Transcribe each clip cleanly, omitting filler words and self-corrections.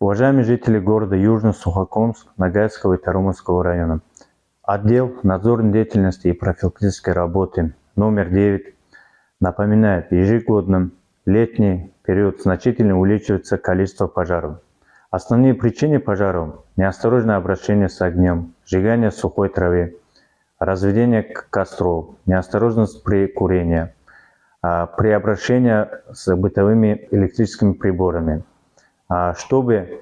Уважаемые жители города Южно-Сухокумск, Ногайского и Тарумского района, отдел надзорной деятельности и профилактической работы номер 9 напоминает, ежегодно в летний период значительно увеличивается количество пожаров. Основные причины пожаров – неосторожное обращение с огнем, сжигание сухой травы, разведение костров, неосторожность при курении, при обращении с бытовыми электрическими приборами. Чтобы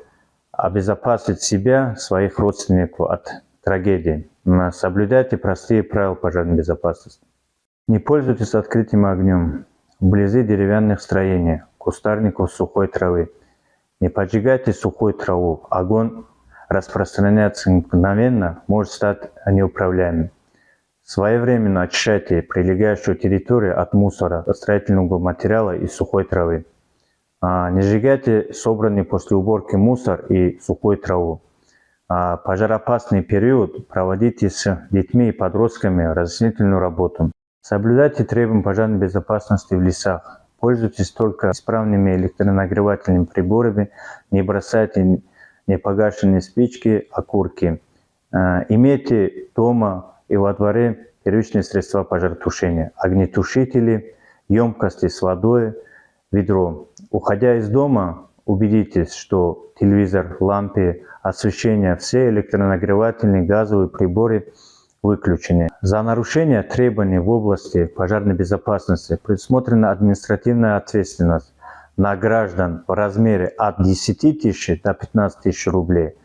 обезопасить себя, своих родственников от трагедии, соблюдайте простые правила пожарной безопасности. Не пользуйтесь открытым огнем вблизи деревянных строений, кустарников, сухой травы. Не поджигайте сухую траву. Огонь распространяется мгновенно, может стать неуправляемым. Своевременно очищайте прилегающую территорию от мусора, строительного материала и сухой травы. Не сжигайте собранный после уборки мусор и сухую траву. Пожароопасный период проводите с детьми и подростками разъяснительную работу. Соблюдайте требования пожарной безопасности в лесах. Пользуйтесь только исправными электронагревательными приборами. Не бросайте непогашенные спички, окурки. Имейте дома и во дворе первичные средства пожаротушения. Огнетушители, емкости с водой, ведро. Уходя из дома, убедитесь, что телевизор, лампы, освещение, все электронагревательные газовые приборы выключены. За нарушение требований в области пожарной безопасности предусмотрена административная ответственность на граждан в размере от 10 тысяч до 15 тысяч рублей.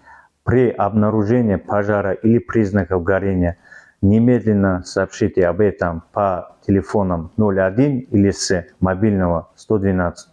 При обнаружении пожара или признаков горения немедленно сообщите об этом по телефонам 01 или с мобильного 112.